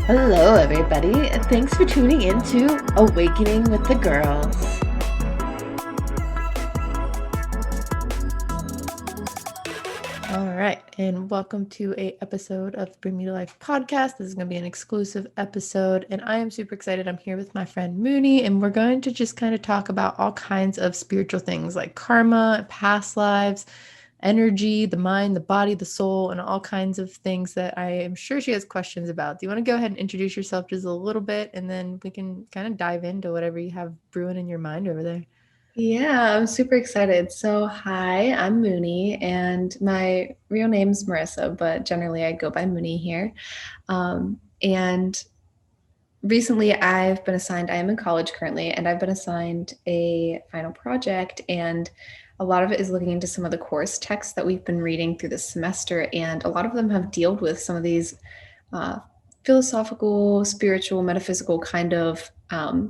Hello, everybody. Thanks for tuning in to Awakening with the Girls. All right, and welcome to a episode of Bring Me to Life podcast. This is going to be an exclusive episode, and I am super excited. I'm here with my friend Moony, and we're going to just kind of talk about all kinds of spiritual things like karma, past lives, energy, the mind, the body, the soul, and all kinds of things that I am sure she has questions about. Do you want to go ahead and introduce yourself just a little bit, and then we can kind of dive into whatever you have brewing in your mind over there? Yeah, I'm super excited. So, hi, I'm Moony, and my real name's Marissa, but generally I go by Moony here. And recently I've been assigned, I am in college currently, and I've been assigned a final project, and a lot of it is looking into some of the course texts that we've been reading through this semester, and a lot of them have dealt with some of these uh, philosophical, spiritual, metaphysical kind of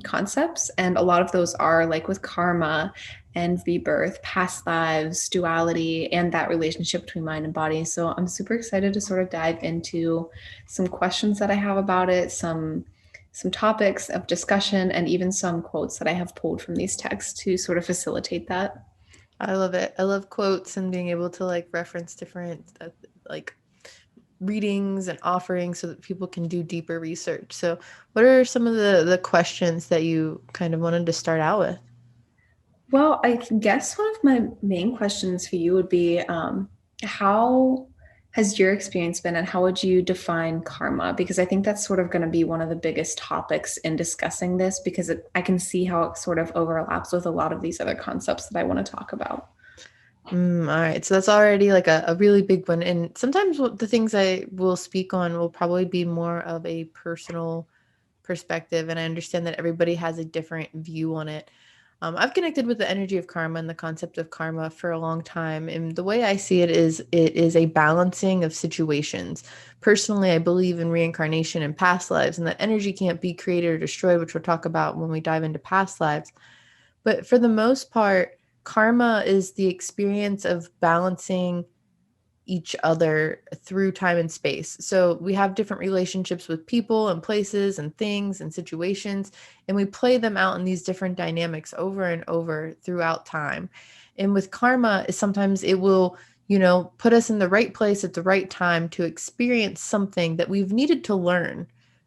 concepts. And a lot of those are like with karma and rebirth, past lives, duality, and that relationship between mind and body. So I'm super excited to sort of dive into some questions that I have about it, some topics of discussion, and even some quotes that I have pulled from these texts to sort of facilitate that. I love it. I love quotes and being able to like reference different like readings and offerings so that people can do deeper research. So, what are some of the questions that you kind of wanted to start out with? Well, I guess one of my main questions for you would be how has your experience been and how would you define karma? Because I think that's sort of going to be one of the biggest topics in discussing this because I can see how it sort of overlaps with a lot of these other concepts that I want to talk about. All right. So that's already like a really big one. And sometimes the things I will speak on will probably be more of a personal perspective. And I understand that everybody has a different view on it. I've connected with the energy of karma and the concept of karma for a long time. And the way I see it is a balancing of situations. Personally, I believe in reincarnation and past lives, and that energy can't be created or destroyed, which we'll talk about when we dive into past lives. But for the most part, karma is the experience of balancing each other through time and space. So we have different relationships with people and places and things and situations, and we play them out in these different dynamics over and over throughout time. And with karma, sometimes it will, put us in the right place at the right time to experience something that we've needed to learn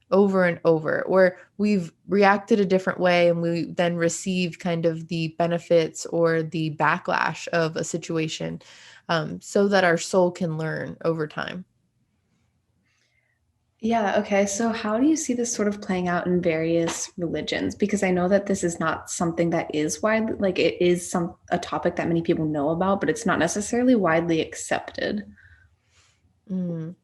over and over, or we've reacted a different way and we then receive kind of the benefits or the backlash of a situation, so that our soul can learn over time. Yeah, okay. So how do you see this sort of playing out in various religions? Because I know that this is not something that is widely, like it is a topic that many people know about, but it's not necessarily widely accepted. Mm.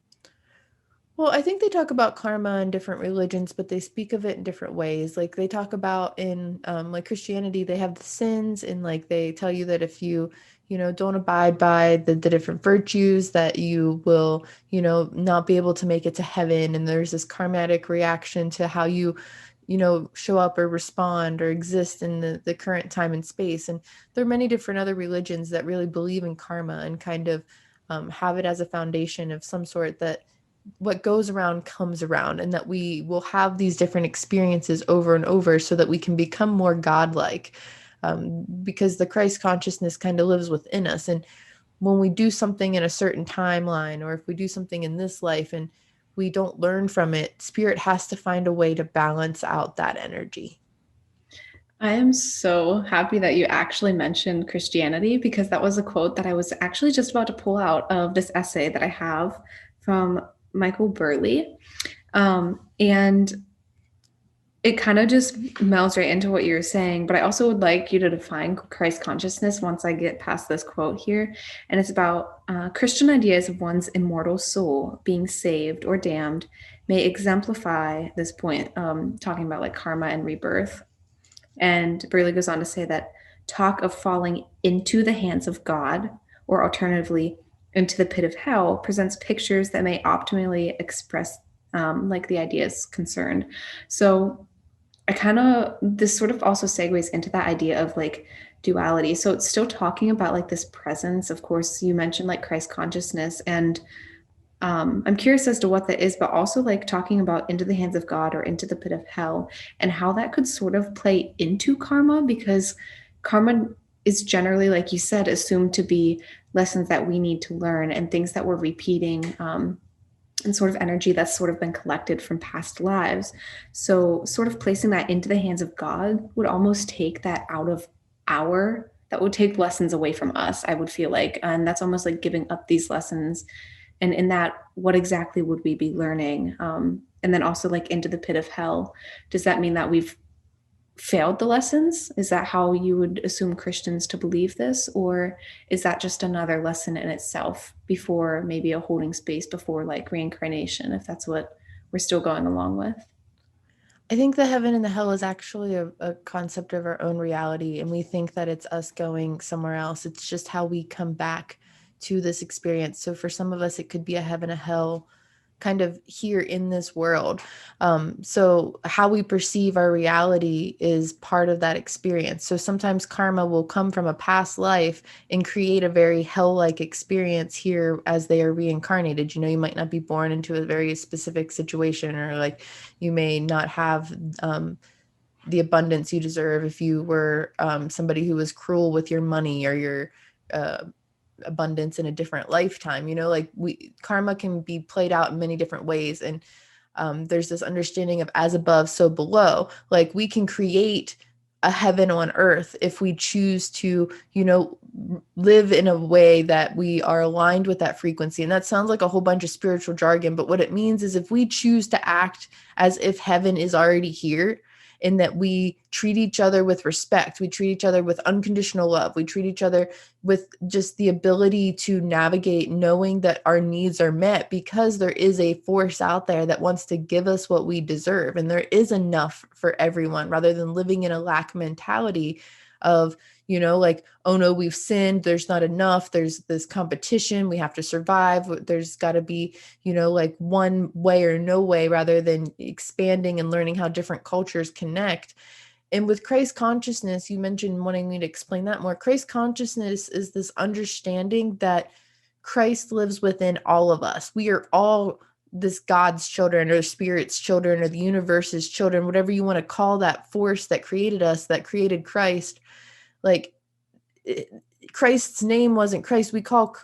Well, I think they talk about karma in different religions, but they speak of it in different ways. Like they talk about in like Christianity, they have the sins, and like they tell you that if you, don't abide by the different virtues, that you will, not be able to make it to heaven. And there's this karmatic reaction to how you, show up or respond or exist in the current time and space. And there are many different other religions that really believe in karma and kind of have it as a foundation of some sort, that what goes around comes around, and that we will have these different experiences over and over so that we can become more godlike, because the Christ consciousness kind of lives within us. And when we do something in a certain timeline, or if we do something in this life and we don't learn from it, spirit has to find a way to balance out that energy. I am so happy that you actually mentioned Christianity because that was a quote that I was actually just about to pull out of this essay that I have from Michael Burley. And it kind of just melds right into what you're saying, but I also would like you to define Christ consciousness once I get past this quote here. And it's about Christian ideas of one's immortal soul being saved or damned may exemplify this point, talking about like karma and rebirth. And Burley goes on to say that talk of falling into the hands of God, or alternatively, into the pit of hell, presents pictures that may optimally express like the ideas concerned. So I kind of, this sort of also segues into that idea of like duality. So it's still talking about like this presence. Of course, you mentioned like Christ consciousness, and I'm curious as to what that is, but also like talking about into the hands of God or into the pit of hell and how that could sort of play into karma, because karma is generally, like you said, assumed to be lessons that we need to learn and things that we're repeating, and sort of energy that's sort of been collected from past lives. So, sort of placing that into the hands of God would almost take that out of that would take lessons away from us, I would feel like. And that's almost like giving up these lessons. And in that, what exactly would we be learning? And then also, like, into the pit of hell, does that mean that we've failed the lessons? Is that how you would assume Christians to believe this? Or is that just another lesson in itself before maybe a holding space before like reincarnation, if that's what we're still going along with? I think the heaven and the hell is actually a concept of our own reality, and we think that it's us going somewhere else. It's just how we come back to this experience. So for some of us, it could be a heaven, a hell, kind of here in this world. So how we perceive our reality is part of that experience. So sometimes karma will come from a past life and create a very hell-like experience here as they are reincarnated. You know, you might not be born into a very specific situation, or like you may not have the abundance you deserve if you were somebody who was cruel with your money or your uh, abundance in a different lifetime. You know, like karma can be played out in many different ways. And there's this understanding of as above, so below. Like we can create a heaven on earth if we choose to, you know, live in a way that we are aligned with that frequency. And that sounds like a whole bunch of spiritual jargon, but what it means is if we choose to act as if heaven is already here, in that we treat each other with respect, we treat each other with unconditional love, we treat each other with just the ability to navigate knowing that our needs are met, because there is a force out there that wants to give us what we deserve, and there is enough for everyone, rather than living in a lack mentality of, you know, like, oh no, we've sinned, there's not enough, there's this competition, we have to survive, there's got to be, you know, like one way or no way, rather than expanding and learning how different cultures connect. And with Christ consciousness, you mentioned wanting me to explain that more. Christ consciousness is this understanding that Christ lives within all of us. We are all this God's children, or spirit's children, or the universe's children, whatever you want to call that force that created us, that created Christ. Like it, Christ's name wasn't Christ. We call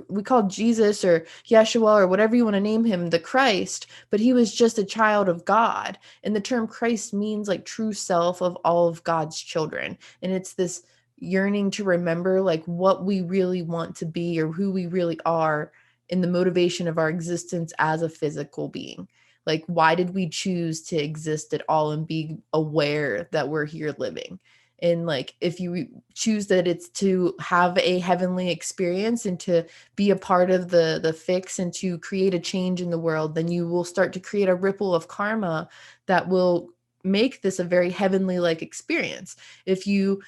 Jesus or Yeshua or whatever you want to name him the Christ, but he was just a child of God. And the term Christ means like true self of all of God's children. And it's this yearning to remember like what we really want to be, or who we really are in the motivation of our existence as a physical being. Like, why did we choose to exist at all and be aware that we're here living? And like, if you choose that it's to have a heavenly experience and to be a part of the fix and to create a change in the world, then you will start to create a ripple of karma that will make this a very heavenly like experience. If you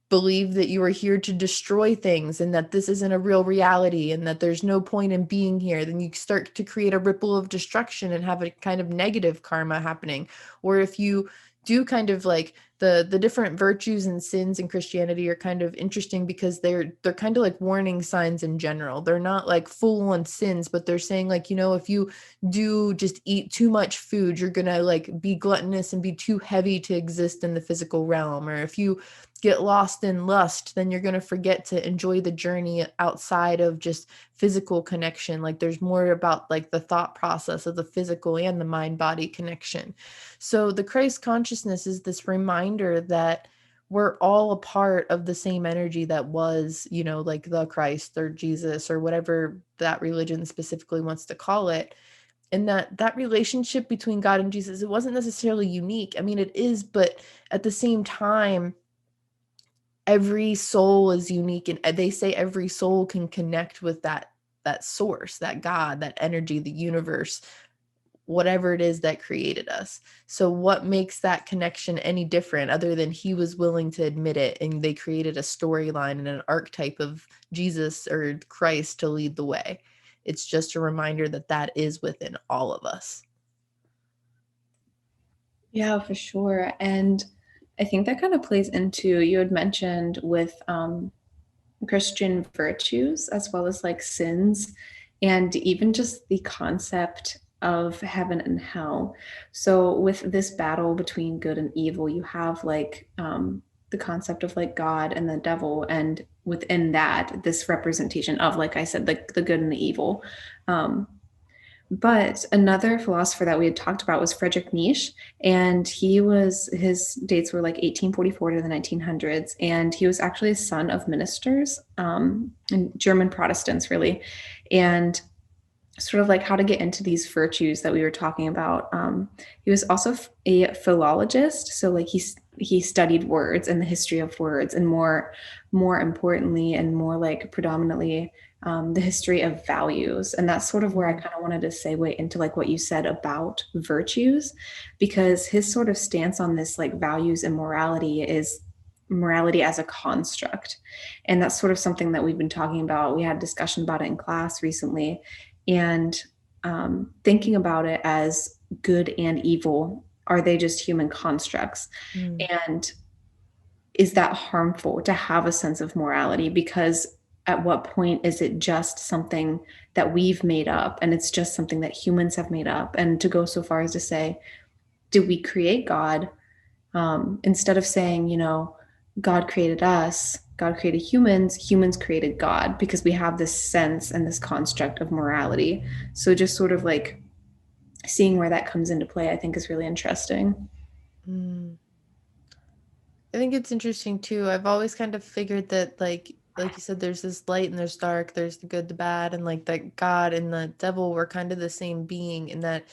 believe that you are here to destroy things and that this isn't a real reality and that there's no point in being here, then you start to create a ripple of destruction and have a kind of negative karma happening. Or if you do kind of like the different virtues and sins in Christianity are kind of interesting, because they're kind of like warning signs in general. They're not like full on sins, but they're saying like, you know, if you do just eat too much food, you're gonna like be gluttonous and be too heavy to exist in the physical realm. Or if you get lost in lust, then you're going to forget to enjoy the journey outside of just physical connection. Like there's more about like the thought process of the physical and the mind body connection. So the Christ consciousness is this reminder that we're all a part of the same energy that was, you know, like the Christ or Jesus or whatever that religion specifically wants to call it. And that relationship between God and Jesus, it wasn't necessarily unique. I mean, it is, but at the same time, every soul is unique, and they say every soul can connect with that source, that God, that energy, the universe, whatever it is that created us. So what makes that connection any different other than he was willing to admit it, and they created a storyline and an archetype of Jesus or Christ to lead the way? It's just a reminder that that is within all of us. Yeah, for sure. And I think that kind of plays into, you had mentioned with Christian virtues as well as like sins and even just the concept of heaven and hell. So with this battle between good and evil, you have like the concept of like God and the devil, and within that, this representation of, like I said, like the good and the evil. Um, but another philosopher that we had talked about was Friedrich Nietzsche, and his dates were like 1844 to the 1900s, and he was actually a son of ministers, and German Protestants, really, and sort of like how to get into these virtues that we were talking about. He was also a philologist, so like he studied words and the history of words, and more importantly and more like predominantly the history of values. And that's sort of where I kind of wanted to segue into like what you said about virtues, because his sort of stance on this like values and morality is morality as a construct. And that's sort of something that we've been talking about. We had a discussion about it in class recently, and thinking about it as good and evil. Are they just human constructs? Mm. And is that harmful to have a sense of morality? Because at what point is it just something that we've made up, and it's just something that humans have made up? And to go so far as to say, did we create God? Instead of saying, God created us, God created humans, humans created God, because we have this sense and this construct of morality. So just sort of like seeing where that comes into play, I think is really interesting. Mm. I think it's interesting too. I've always kind of figured that like you said, there's this light and there's dark, there's the good, the bad, and like that God and the devil were kind of the same being in that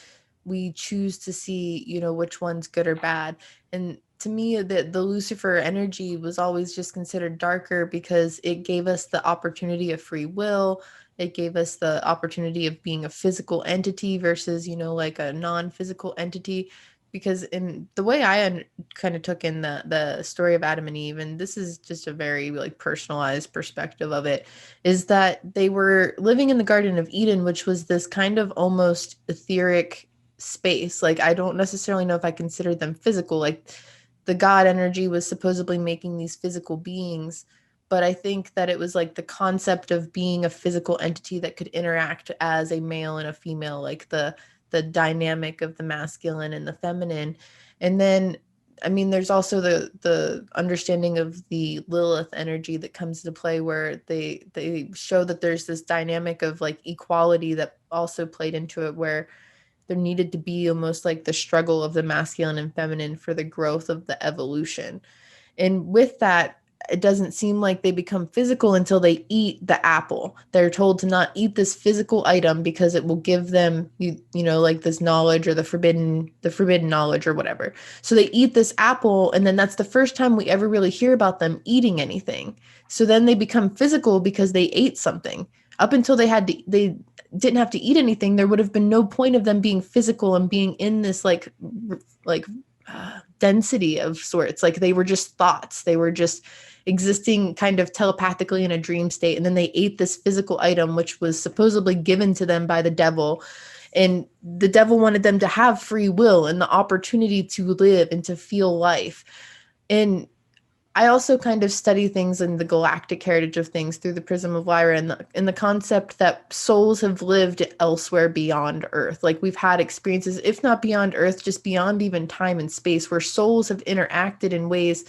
we choose to see, which one's good or bad. And to me, the Lucifer energy was always just considered darker because it gave us the opportunity of free will. It gave us the opportunity of being a physical entity versus, like a non-physical entity. Because in the way I kind of took in the story of Adam and Eve, and this is just a very like personalized perspective of it, is that they were living in the Garden of Eden, which was this kind of almost etheric space. Like I don't necessarily know if I consider them physical. Like the God energy was supposedly making these physical beings, but I think that it was like the concept of being a physical entity that could interact as a male and a female, like the dynamic of the masculine and the feminine. And then I mean there's also the understanding of the Lilith energy that comes into play, where they show that there's this dynamic of like equality that also played into it, where there needed to be almost like the struggle of the masculine and feminine for the growth of the evolution. And with that, it doesn't seem like they become physical until they eat the apple. They're told to not eat this physical item because it will give them, like this knowledge, or the forbidden knowledge or whatever. So they eat this apple, and then that's the first time we ever really hear about them eating anything. So then they become physical because they ate something. Up until they didn't have to eat anything, there would have been no point of them being physical and being in this like density of sorts. Like they were just thoughts. They were just existing kind of telepathically in a dream state. And then they ate this physical item, which was supposedly given to them by the devil. And the devil wanted them to have free will and the opportunity to live and to feel life. And I also kind of study things in the galactic heritage of things through the prism of Lyra, and the concept that souls have lived elsewhere beyond Earth. Like we've had experiences, if not beyond Earth, just beyond even time and space, where souls have interacted in ways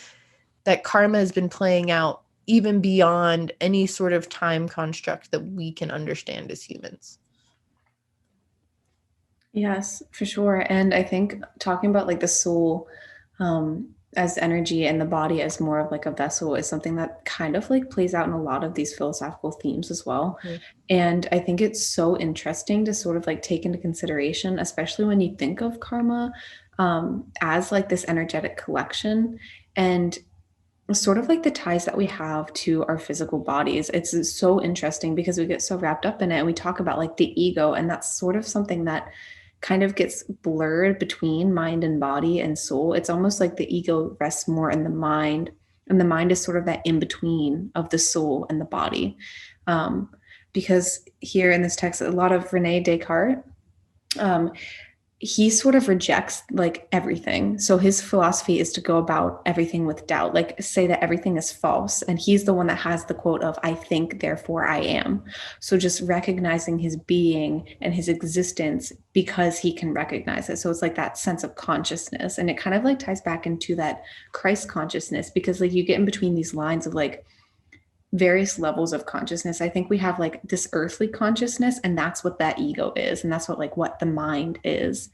that karma has been playing out even beyond any sort of time construct that we can understand as humans. Yes, for sure. And I think talking about like the soul as energy and the body as more of like a vessel is something that kind of like plays out in a lot of these philosophical themes as well. Mhm. And I think it's so interesting to sort of like take into consideration, especially when you think of karma as like this energetic collection, and sort of like the ties that we have to our physical bodies. It's so interesting because we get so wrapped up in it, and we talk about like the ego, and that's sort of something that kind of gets blurred between mind and body and soul. It's almost like the ego rests more in the mind, and the mind is sort of that in between of the soul and the body. Um, because here in this text, a lot of Rene Descartes, um, he sort of rejects like everything. So his philosophy is to go about everything with doubt, like say that everything is false. And he's the one that has the quote of, I think, therefore I am. So just recognizing his being and his existence because he can recognize it. So it's like that sense of consciousness. And it kind of like ties back into that Christ consciousness, because like you get in between these lines of like various levels of consciousness. I think we have like this earthly consciousness, and that's what that ego is, and that's what the mind is.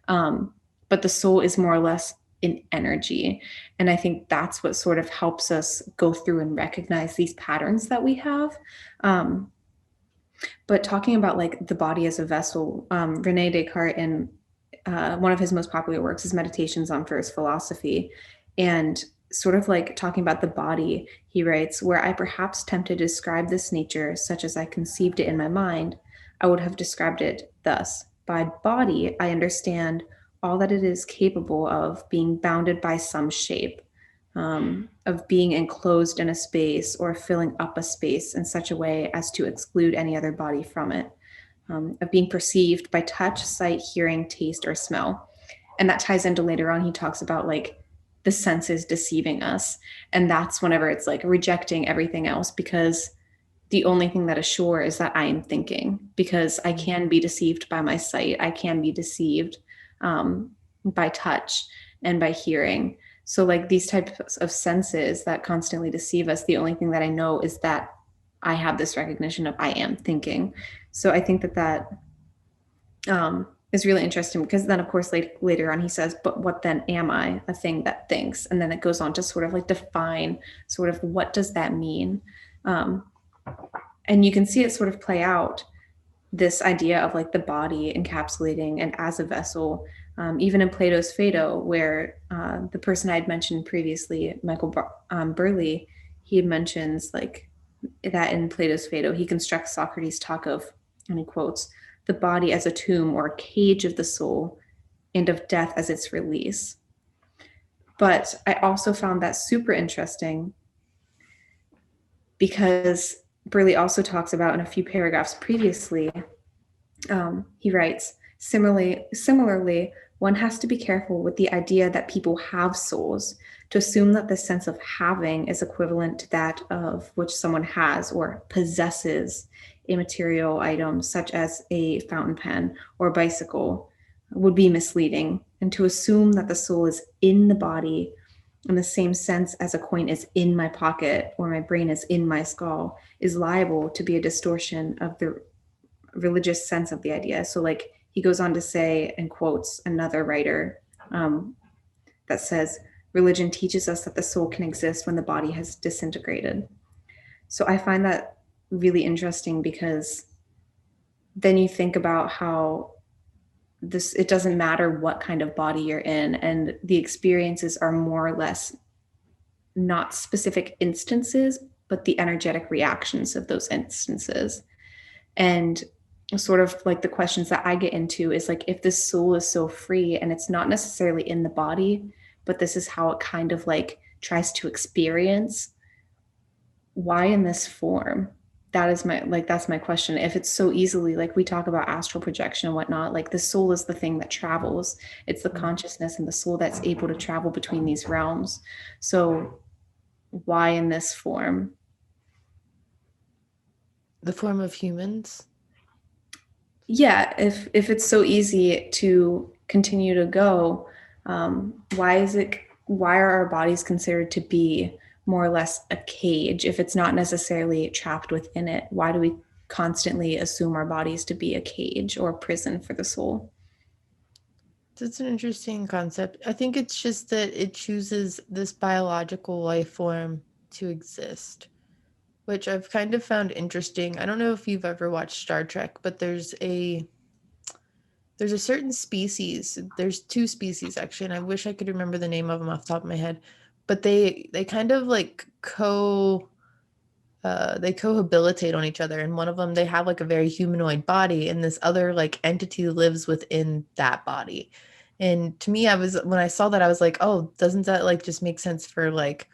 But the soul is more or less in energy, and I think that's what sort of helps us go through and recognize these patterns that we have. Um, but talking about like the body as a vessel, Rene Descartes in one of his most popular works is Meditations on First Philosophy. And sort of like talking about the body, he writes, where I perhaps tempted to describe this nature such as I conceived it in my mind, I would have described it thus. By body, I understand all that it is capable of being bounded by some shape, of being enclosed in a space or filling up a space in such a way as to exclude any other body from it, of being perceived by touch, sight, hearing, taste, or smell. And that ties into later on, he talks about like the senses deceiving us. And that's whenever it's like rejecting everything else, because the only thing that is sure is that I am thinking, because I can be deceived by my sight, I can be deceived by touch and by hearing. So, like these types of senses that constantly deceive us, the only thing that I know is that I have this recognition of I am thinking. So, I think that is really interesting, because then, of course, later on, he says, but what then am I? A thing that thinks. And then it goes on to sort of like define sort of what does that mean? Um, and you can see it sort of play out, this idea of like the body encapsulating and as a vessel, even in Plato's Phaedo, where the person I had mentioned previously, Burley, he mentions like that in Plato's Phaedo, he constructs Socrates' talk of, and he quotes, the body as a tomb or a cage of the soul, and of death as its release. But I also found that super interesting, because Burley also talks about in a few paragraphs previously, he writes, similarly, one has to be careful with the idea that people have souls, to assume that the sense of having is equivalent to that of which someone has or possesses a material item, such as a fountain pen or bicycle, would be misleading. And to assume that the soul is in the body in the same sense as a coin is in my pocket or my brain is in my skull is liable to be a distortion of the religious sense of the idea. So, like, he goes on to say, and quotes another writer, that says, religion teaches us that the soul can exist when the body has disintegrated. So, I find that really interesting, because then you think about how it doesn't matter what kind of body you're in, and the experiences are more or less not specific instances, but the energetic reactions of those instances. And sort of like the questions that I get into is like, if this soul is so free and it's not necessarily in the body, but this is how it kind of like tries to experience, why in this form? That is that's my question. If it's so easily, like we talk about astral projection and whatnot, like the soul is the thing that travels. It's the consciousness and the soul that's able to travel between these realms. So why in this form? The form of humans. Yeah, if it's so easy to continue to go, why are our bodies considered to be more or less a cage if it's not necessarily trapped within it? Why do we constantly assume our bodies to be a cage or a prison for the soul? That's an interesting concept. I think it's just that it chooses this biological life form to exist, which I've kind of found interesting. I don't know if you've ever watched Star Trek, but there's a certain species. There's two species actually, and I wish I could remember the name of them off the top of my head. But they kind of like they cohabilitate on each other, and one of them, they have like a very humanoid body, and this other like entity lives within that body. And to me, when I saw that, I was like, oh, doesn't that like just make sense for like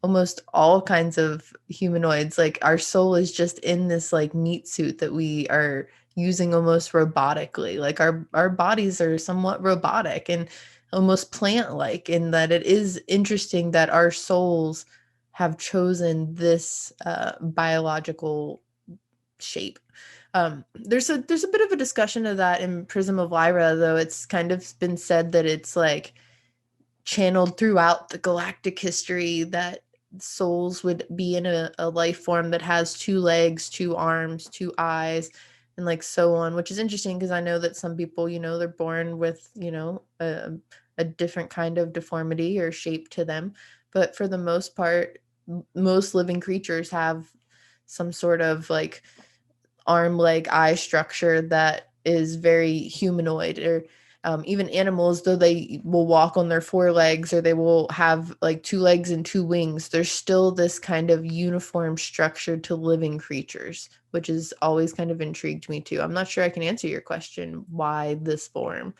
almost all kinds of humanoids? Like our soul is just in this like meat suit that we are using almost robotically. Like our bodies are somewhat robotic and almost plant-like, in that it is interesting that our souls have chosen this biological shape. There's a bit of a discussion of that in Prism of Lyra, though it's kind of been said that it's like channeled throughout the galactic history that souls would be in a life form that has two legs, two arms, two eyes, and like so on, which is interesting because I know that some people, they're born with, a different kind of deformity or shape to them. But for the most part, most living creatures have some sort of like arm, leg, eye structure that is very humanoid. Or even animals, though they will walk on their four legs or they will have like two legs and two wings, there's still this kind of uniform structure to living creatures, which is always kind of intrigued me too. I'm not sure I can answer your question, why this form,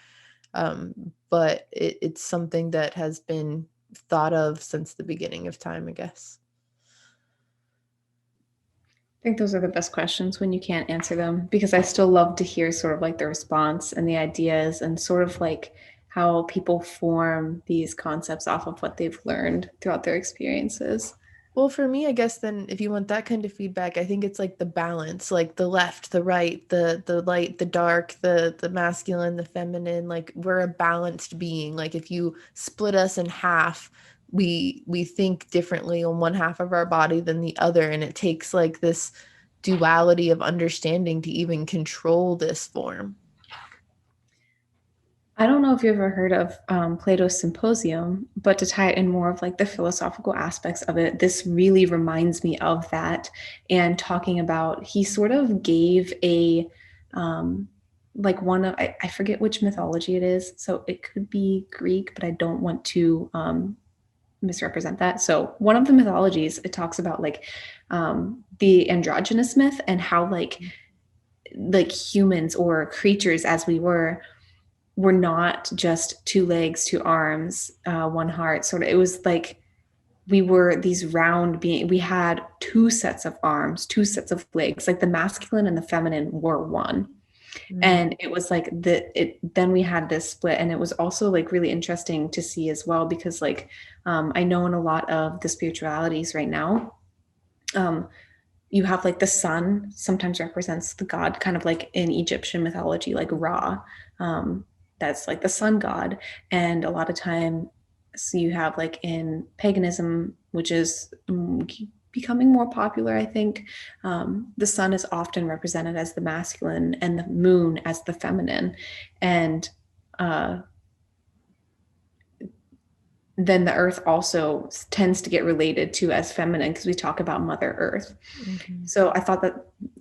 but it's something that has been thought of since the beginning of time, I guess. I think those are the best questions when you can't answer them, because I still love to hear sort of like the response and the ideas and sort of like how people form these concepts off of what they've learned throughout their experiences. Well, for me, I guess then if you want that kind of feedback, I think it's like the balance, like the left, the right, the light, the dark, the masculine, the feminine, like we're a balanced being. Like if you split us in half, we think differently on one half of our body than the other, and it takes like this duality of understanding to even control this form. I don't know if you've ever heard of Plato's Symposium, but to tie it in more of like the philosophical aspects of it, this really reminds me of that. And talking about, he sort of gave a, like one of, I forget which mythology it is. So it could be Greek, but I don't want to misrepresent that. So one of the mythologies, it talks about like the androgynous myth and how like humans or creatures as we were not just two legs, two arms, one heart. Sort of, it was like we were these round being. We had two sets of arms, two sets of legs. Like the masculine and the feminine were one, Mm. and it was like it. Then we had this split, and it was also like really interesting to see as well because like I know in a lot of the spiritualities right now. You have like the sun sometimes represents the god, kind of like in Egyptian mythology, like Ra. Um, that's like the sun god. And a lot of time, so you have like in paganism, which is becoming more popular, I think, the sun is often represented as the masculine and the moon as the feminine. And uh, then the earth also tends to get related to as feminine because we talk about Mother Earth. Mhm. So I thought that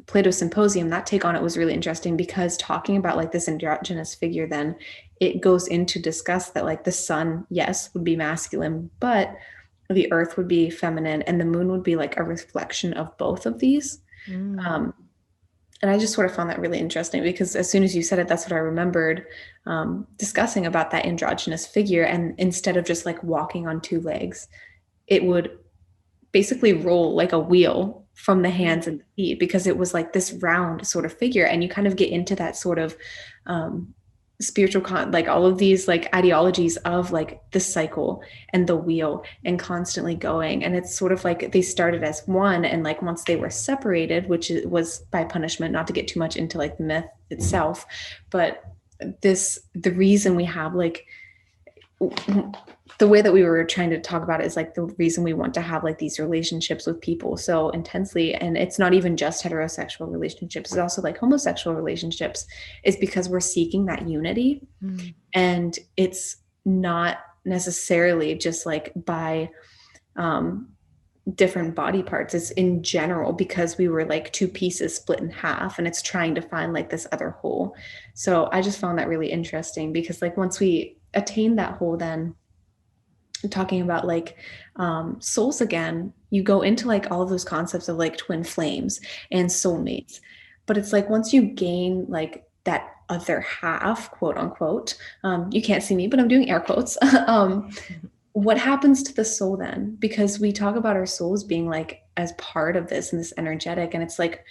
Plato's Symposium, that take on it was really interesting because talking about like this androgynous figure, then it goes into discuss that like the sun, yes, would be masculine, but the earth would be feminine and the moon would be like a reflection of both of these. Mm. Um, and I just sort of found that really interesting because as soon as you said it, that's what I remembered discussing about that androgynous figure. And instead of just like walking on two legs, it would basically roll like a wheel from the Mm. hands and the feet because it was like this round sort of figure. And you kind of get into that sort of spiritual like all of these like ideologies of like the cycle and the wheel and constantly going. And it's sort of like they started as one, and like once they were separated, which was by punishment, not to get too much into like the myth itself, but the reason we have like the way that we were trying to talk about it is like the reason we want to have like these relationships with people so intensely, and it's not even just heterosexual relationships, it's also like homosexual relationships, is because we're seeking that unity. Mm. And it's not necessarily just like by um different body parts, it's in general because we were like two pieces split in half and it's trying to find like this other whole. So I just found that really interesting because like once we attain that whole, then talking about like souls again, you go into like all of those concepts of like twin flames and soulmates. But it's like once you gain like that other half, quote unquote, you can't see me, but I'm doing air quotes. What happens to the soul then? Because we talk about our souls being like as part of this and this energetic, and it's like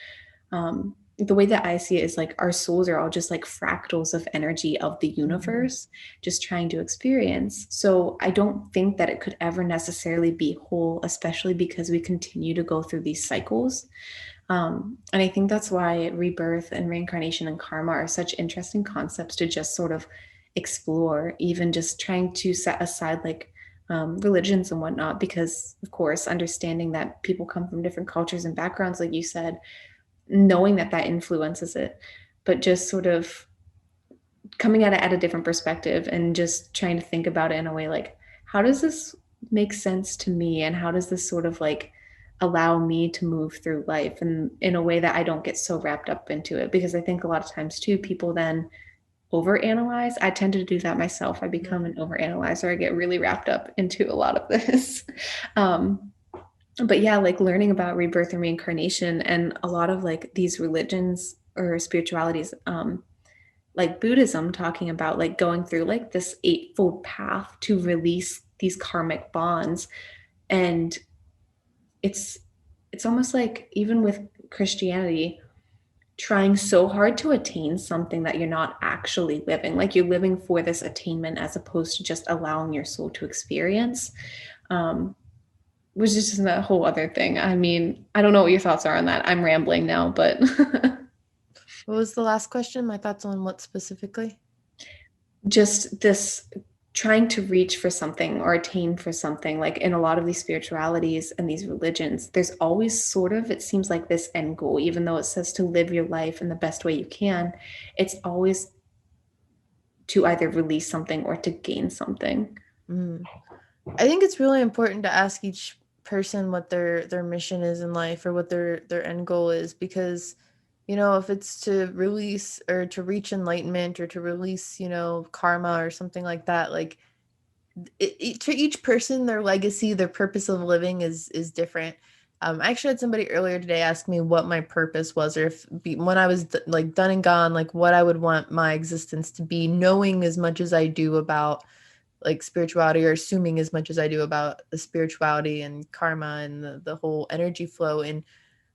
the way that I see it is like our souls are all just like fractals of energy of the Mhm. universe, just trying to experience. So I don't think that it could ever necessarily be whole, especially because we continue to go through these cycles. And I think that's why rebirth and reincarnation and karma are such interesting concepts to just sort of explore, even just trying to set aside like religions and whatnot, because of course, understanding that people come from different cultures and backgrounds, like you said, knowing that that influences it, but just sort of coming at a different perspective and just trying to think about it in a way like, how does this make sense to me? And how does this sort of like allow me to move through life and in a way that I don't get so wrapped up into it? Because I think a lot of times too, people then overanalyze. I tend to do that myself. I become an Mm. overanalyzer. I get really wrapped up into a lot of this. um, but yeah, like learning about rebirth and reincarnation and a lot of like these religions or spiritualities, like Buddhism, talking about like going through like this eightfold path to release these karmic bonds. And it's it's almost like even with Christianity, trying so hard to attain something that you're not actually living, like you're living for this attainment as opposed to just allowing your soul to experience, um, which is just a whole other thing. I mean, I don't know what your thoughts are on that. I'm rambling now, but What was the last question? My thoughts on what specifically? just this trying to reach for something or attain for something, like in a lot of these spiritualities and these religions, there's always sort of, it seems like this end goal, even though it says to live your life in the best way you can, it's always to either release something or to gain something. Mm. I think it's really important to ask each person what their mission is in life or what their end goal is, because if it's to release or to reach enlightenment or to release karma or something like that, like to each person, their legacy, their purpose of living is different. I actually had somebody earlier today ask me what my purpose was, or when I was like done and gone, like what I would want my existence to be, knowing as much as I do about like spirituality, or assuming as much as I do about the spirituality and karma and the whole energy flow. And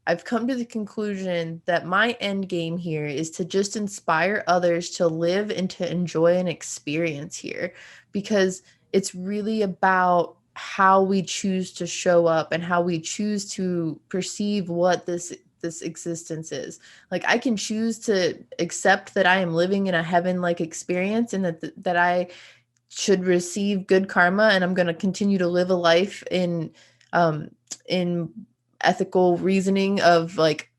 I've come to the conclusion that my end game here is to just inspire others to live and to enjoy an experience here, because it's really about how we choose to show up and how we choose to perceive what this existence is. Like I can choose to accept that I am living in a heaven like experience, and that I should receive good karma, and I'm going to continue to live a life um in ethical reasoning of like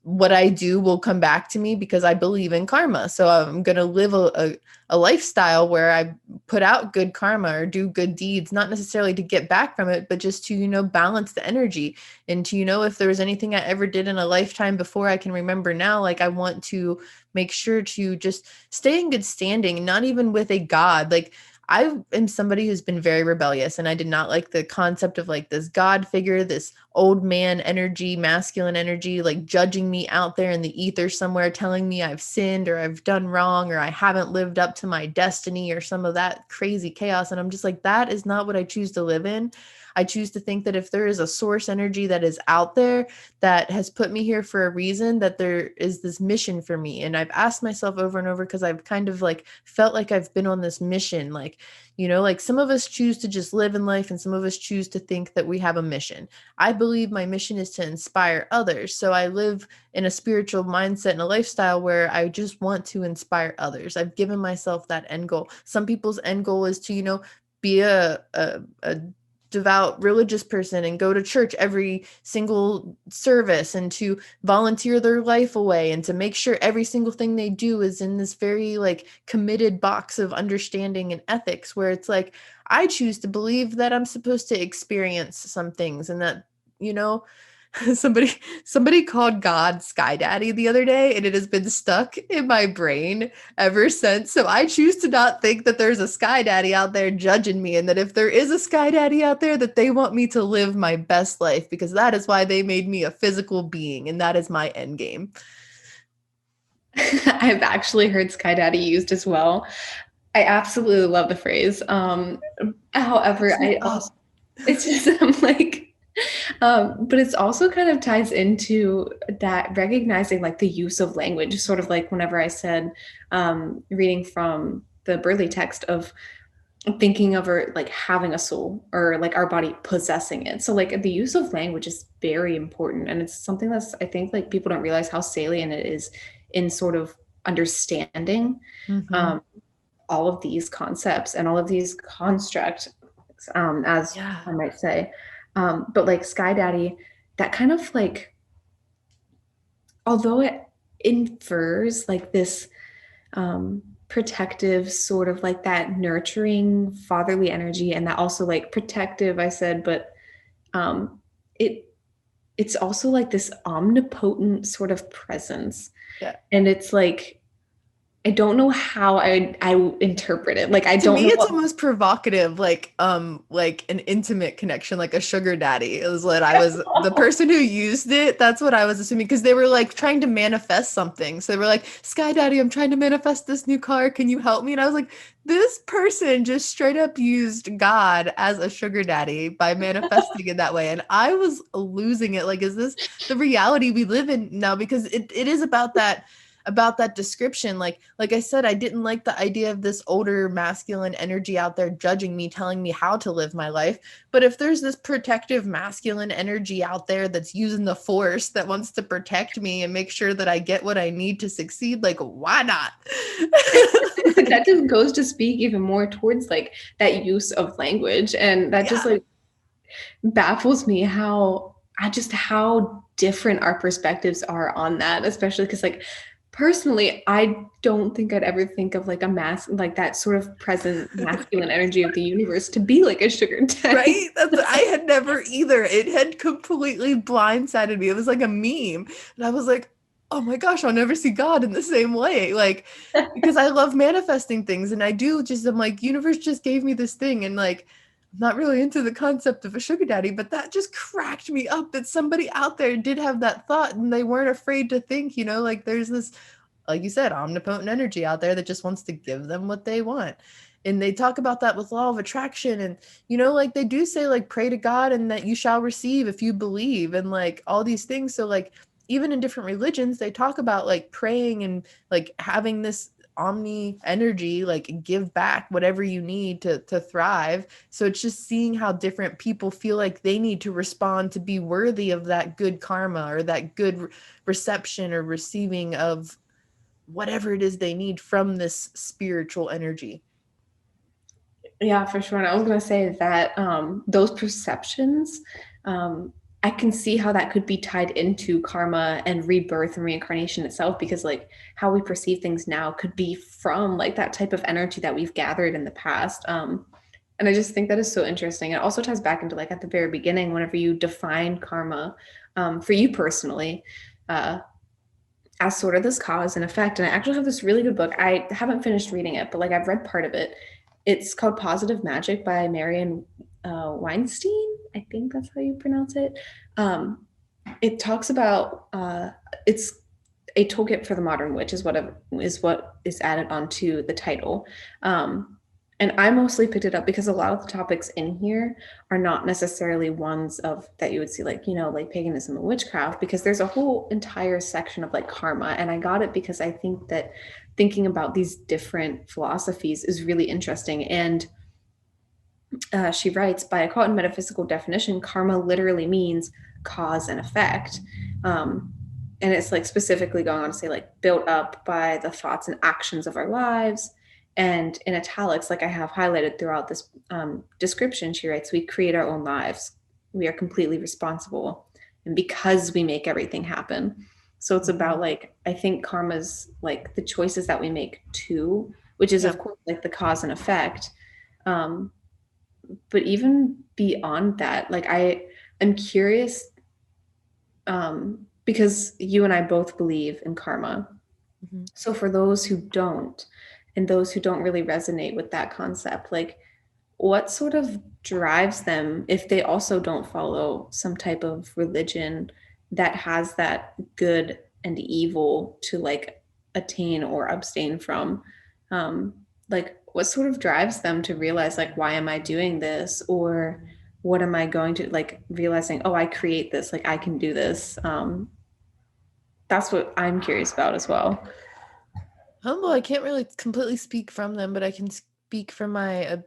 what I do will come back to me because I believe in karma. So I'm going to live a lifestyle where I put out good karma or do good deeds, not necessarily to get back from it, but just to, balance the energy. And to, if there was anything I ever did in a lifetime before I can remember now, like I want to make sure to just stay in good standing, not even with a God. Like I am somebody who's been very rebellious, and I did not like the concept of like this God figure, this old man energy, masculine energy, like judging me out there in the ether somewhere, telling me I've sinned or I've done wrong or I haven't lived up to my destiny or some of that crazy chaos. And I'm just like, that is not what I choose to live in. I choose to think that if there is a source energy that is out there that has put me here for a reason, that there is this mission for me. And I've asked myself over and over, because I've kind of like felt like I've been on this mission. Like, like some of us choose to just live in life and some of us choose to think that we have a mission. I believe my mission is to inspire others. So I live in a spiritual mindset and a lifestyle where I just want to inspire others. I've given myself that end goal. Some people's end goal is to, be a devout religious person and go to church every single service and to volunteer their life away and to make sure every single thing they do is in this very like committed box of understanding and ethics, where it's like I choose to believe that I'm supposed to experience some things, and that you know somebody somebody called God Sky Daddy the other day, and it has been stuck in my brain ever since. So I choose to not think that there's a Sky Daddy out there judging me, and that if there is a Sky Daddy out there, that they want me to live my best life, because that is why they made me a physical being, and that is my end game. I've actually heard Sky Daddy used as well. I absolutely love the phrase. However, It's like, I oh, also, it's just, I'm like, But it's also kind of ties into that recognizing like the use of language, sort of like whenever I said, reading from the Burley text of thinking of her like having a soul or like our body possessing it. So like the use of language is very important. And it's something that's, I think like people don't realize how salient it is in sort of understanding Mm-hmm. um, all of these concepts and all of these constructs, as Yeah. I might say. But like Sky Daddy, that kind of like, although it infers like this protective sort of like that nurturing fatherly energy and that also like protective I said, but um it it's also like this omnipotent sort of presence, Yeah. and it's like I don't know how I interpret it, like I To don't me, know it's what. almost provocative, like an intimate connection, like a sugar daddy. It was what I was the person who used it. That's what I was assuming because they were like trying to manifest something. So they were like, "Sky Daddy, I'm trying to manifest this new car. Can you help me?" And I was like, "This person just straight up used God as a sugar daddy by manifesting it that way." And I was losing it. Like, is this the reality we live in now? Because it is about that description, like I said, I didn't like the idea of this older masculine energy out there judging me, telling me how to live my life. But if there's this protective masculine energy out there that's using the force, that wants to protect me and make sure that I get what I need to succeed, like why not? That Like, just goes to speak even more towards like that use of language, and that just yeah. like baffles me how different our perspectives are on that, especially because like personally I don't think I'd ever think of like a mask like that sort of present masculine energy of the universe to be like a sugar daddy. Right? That's I had never either. It had completely blindsided me. It was like a meme. And I was like, oh my gosh, I'll never see God in the same way. Like, because I love manifesting things and I do just I'm like, universe just gave me this thing. And like I'm not really into the concept of a sugar daddy, but that just cracked me up that somebody out there did have that thought and they weren't afraid to think, like there's this, like you said, omnipotent energy out there that just wants to give them what they want. And they talk about that with law of attraction. And like they do say like pray to God and that you shall receive if you believe and like all these things. So like even in different religions, they talk about like praying and like having this omni energy, like give back whatever you need to thrive. So it's just seeing how different people feel like they need to respond to be worthy of that good karma or that good reception or receiving of whatever it is they need from this spiritual energy. Yeah, for sure. And I was gonna say that those perceptions, um, I can see how that could be tied into karma and rebirth and reincarnation itself, because like how we perceive things now could be from like that type of energy that we've gathered in the past. And I just think that is so interesting. It also ties back into like at the very beginning, whenever you define karma, for you personally, uh, as sort of this cause and effect. And I actually have this really good book. I haven't finished reading it, but like I've read part of it. It's called Positive Magic by Marian Weinstein. I think that's how you pronounce it. It talks about it's a toolkit for the modern witch is what is added onto the title. And I mostly picked it up because a lot of the topics in here are not necessarily ones of that you would see like like paganism and witchcraft, because there's a whole entire section of like karma, and I got it because I think that thinking about these different philosophies is really interesting. And she writes, by a quantum metaphysical definition, karma literally means cause and effect. And it's like specifically going on to say like built up by the thoughts and actions of our lives. And in italics, like I have highlighted throughout this description, she writes, we create our own lives. We are completely responsible. And because we make everything happen. So it's Mm-hmm. about like, I think karma's like the choices that we make too, which is Yeah. of course like the cause and effect. Um, but even beyond that, like am curious, because you and I both believe in karma. Mm-hmm. So for those who don't, and those who don't really resonate with that concept, like what sort of drives them if they also don't follow some type of religion that has that good and evil to like attain or abstain from? Like what sort of drives them to realize like, why am I doing this? Or what am I going to like realizing, oh, I create this, like I can do this. That's what I'm curious about as well. Humble, I can't really completely speak from them, but I can speak from my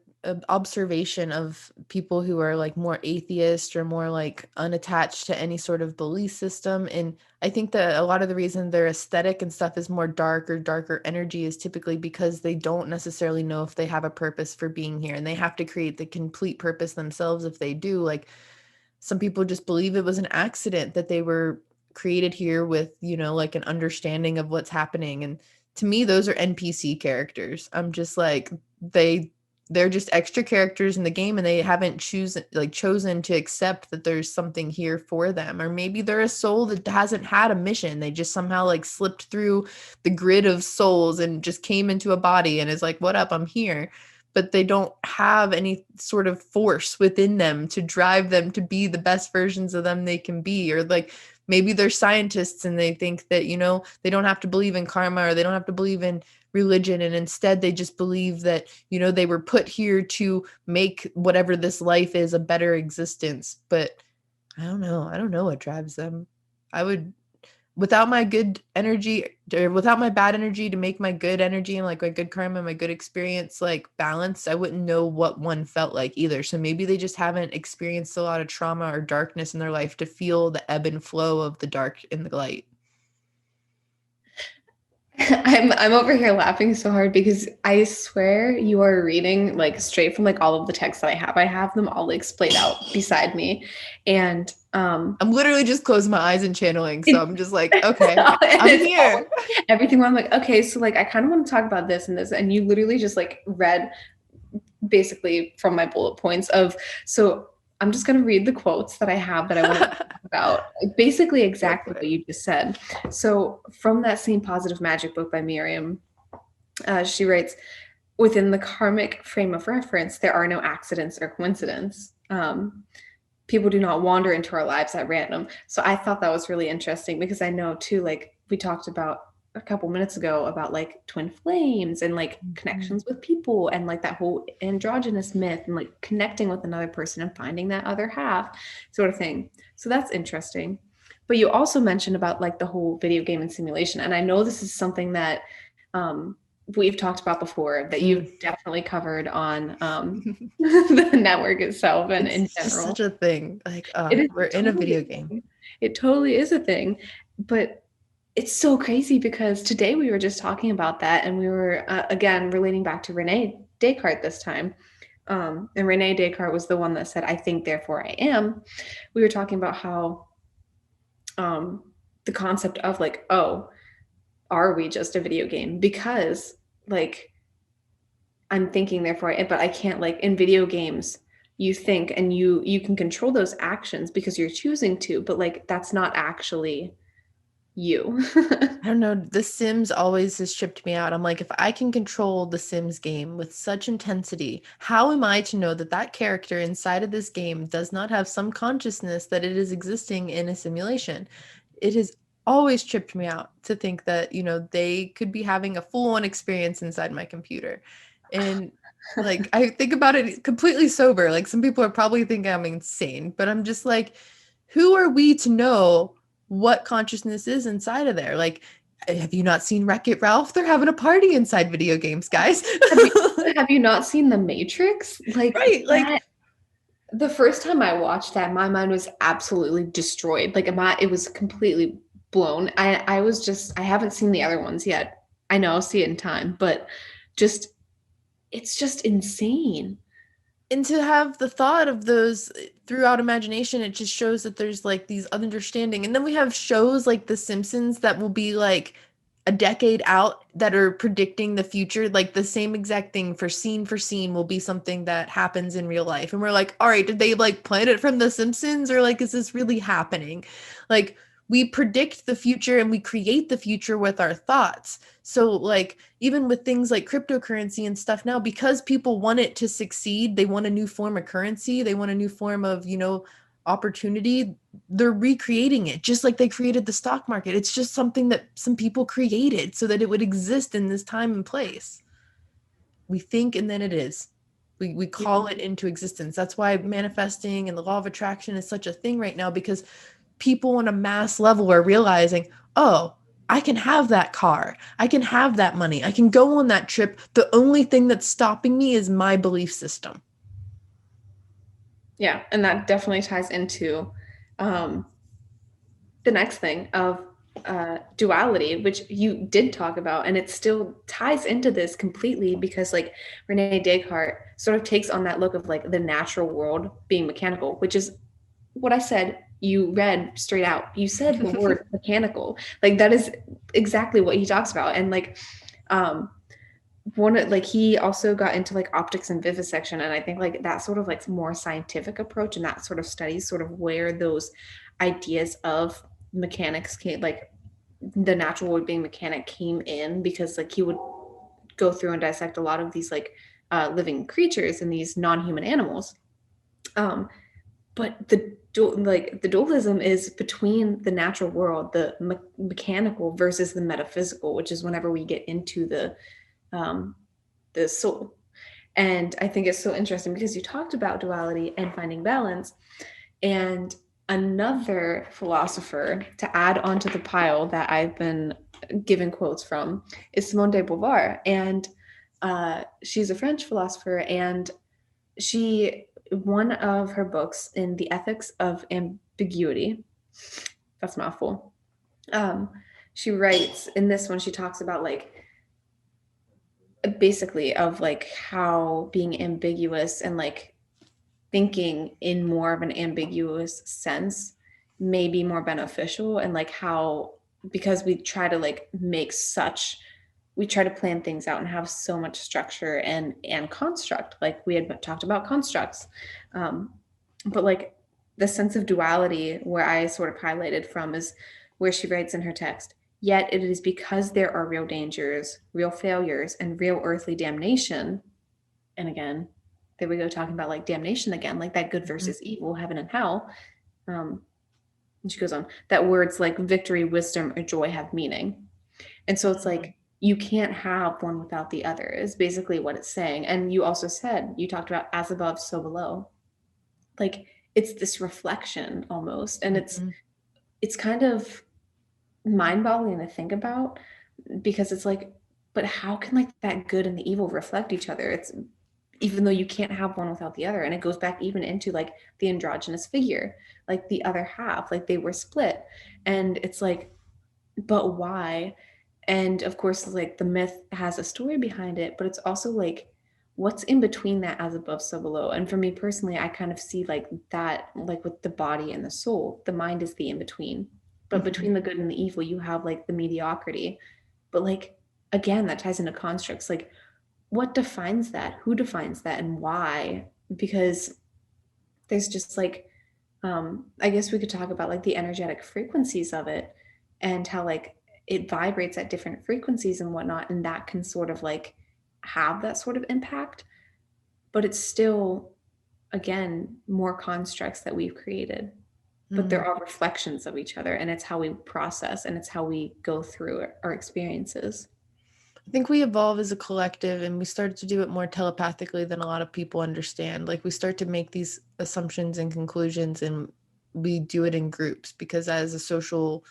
observation of people who are like more atheist or more like unattached to any sort of belief system. And I think that a lot of the reason their aesthetic and stuff is more dark or darker energy is typically because they don't necessarily know if they have a purpose for being here, and they have to create the complete purpose themselves if they do. Like some people just believe it was an accident that they were created here with, like an understanding of what's happening. And to me, those are NPC characters. I'm just like, they're just extra characters in the game, and they haven't chosen to accept that there's something here for them. Or maybe they're a soul that hasn't had a mission. They just somehow like slipped through the grid of souls and just came into a body and is like, what up, I'm here. But they don't have any sort of force within them to drive them to be the best versions of them they can be. Or like maybe they're scientists and they think that, they don't have to believe in karma, or they don't have to believe in religion, and instead they just believe that, they were put here to make whatever this life is a better existence. But I don't know what drives them. I would, without my good energy, or without my bad energy to make my good energy and like my good karma, my good experience like balanced, I wouldn't know what one felt like either. So maybe they just haven't experienced a lot of trauma or darkness in their life to feel the ebb and flow of the dark and the light. I'm over here laughing so hard because I swear you are reading like straight from like all of the texts that I have. I have them all like splayed out beside me. And I'm literally just closing my eyes and channeling. So it, I'm just like, okay, and I'm it's all, here. everything where I'm like, okay, so like I kind of want to talk about this and this. And you literally just like read basically from my bullet points of, so I'm just going to read the quotes that I have that I want to talk about. Basically, Go exactly for what it. you just said. So, from that same Positive Magic book by Miriam, she writes, within the karmic frame of reference, there are no accidents or coincidence. People do not wander into our lives at random. So I thought that was really interesting because I know too, like we talked about a couple minutes ago about like twin flames and like Mhm. connections with people and like that whole androgynous myth and like connecting with another person and finding that other half sort of thing. So that's interesting. But you also mentioned about like the whole video game and simulation. And I know this is something that um, we've talked about before that Mm. you've definitely covered on the network itself and in It's just such general. a thing. Like, It is we're in a totally video a game. thing. It totally is a thing. But it's so crazy because today we were just talking about that and we were, again, relating back to Rene Descartes this time. And Rene Descartes was the one that said, I think, therefore I am. We were talking about how um, the concept of like, oh, are we just a video game? Because like I'm thinking therefore but I can't like in video games you think and you can control those actions because you're choosing to, but like that's not actually you. I don't know. The Sims always has tripped me out. I'm like, if I can control the Sims game with such intensity, how am I to know that that character inside of this game does not have some consciousness that it is existing in a simulation? It has always tripped me out to think that, they could be having a full-on experience inside my computer. And like, I think about it completely sober. Like, some people are probably thinking I'm insane, but I'm just like, who are we to know what consciousness is inside of there? Like, have you not seen Wreck-It Ralph? They're having a party inside video games, guys. have you have you not seen The Matrix? Like Right. Like, that the first time I watched that, my mind was absolutely destroyed. Like it was completely blown. I was just I haven't seen the other ones yet. I know I'll see it in time, but just it's just insane. and to have the thought of those throughout imagination, it just shows that there's like these understanding. And then we have shows like The Simpsons that will be like a decade out that are predicting the future. Like the same exact thing for scene will be something that happens in real life. And we're like, all right, did they like plan it from The Simpsons, or like, is this really happening? Like, we predict the future and we create the future with our thoughts. So like, even with things like cryptocurrency and stuff now, because people want it to succeed, they want a new form of currency, they want a new form of, opportunity, they're recreating it just like they created the stock market. It's just something that some people created so that it would exist in this time and place. We think, and then it is. We call it into existence. That's why manifesting and the law of attraction is such a thing right now, because people on a mass level are realizing, oh, I can have that car. I can have that money. I can go on that trip. The only thing that's stopping me is my belief system. Yeah, and that definitely ties into um, the next thing of duality, which you did talk about, and it still ties into this completely because, like, Rene Descartes sort of takes on that look of like the natural world being mechanical, which is what I said. You read straight out. You said the word mechanical. Like that is exactly what he talks about, and like um, like he also got into like optics and vivisection, and I think like that sort of like more scientific approach and that sort of studies sort of where those ideas of mechanics came, like the natural world being mechanic came in, because like he would go through and dissect a lot of these like living creatures and these non-human animals. um but the dualism is between the natural world, the mechanical versus the metaphysical, which is whenever we get into um the soul. And I think it's so interesting because you talked about duality and finding balance. And another philosopher to add onto the pile that I've been given quotes from is Simone de Beauvoir. And she's a French philosopher. And one of her books in The Ethics of Ambiguity, that's a mouthful. Um, she writes in this one, she talks about like basically of like how being ambiguous and like thinking in more of an ambiguous sense may be more beneficial, and like how, because we try to like we try to plan things out and have so much structure and construct, like we had talked about constructs. um but like the sense of duality where I sort of highlighted from is where she writes in her text, yet it is because there are real dangers, real failures, and real earthly damnation. And again, there we go, talking about like damnation again, like that good versus evil, heaven and hell. And she goes on that words like victory, wisdom, or joy have meaning. And so it's like you can't have one without the other is basically what it's saying. And you also said, you talked about as above so below, like it's this reflection almost. And it's kind of mind-boggling to think about, because it's like, but how can like that good and the evil reflect each other? It's, even though you can't have one without the other. And it goes back even into like the androgynous figure, like the other half, like they were split. And it's like, but why? And of course, like the myth has a story behind it, but it's also like what's in between that as above, so below. And for me personally, I kind of see like that, like with the body and the soul, the mind is the in between. But between the good and the evil, you have like the mediocrity. But like, again, that ties into constructs. Like, what defines that? Who defines that and why? Because there's just like, I guess we could talk about like the energetic frequencies of it and how like it vibrates at different frequencies and whatnot. And that can sort of like have that sort of impact. But it's still, again, more constructs that we've created. But they're all reflections of each other. And it's how we process and it's how we go through our experiences. I think we evolve as a collective, and we started to do it more telepathically than a lot of people understand. Like we start to make these assumptions and conclusions, and we do it in groups because as a social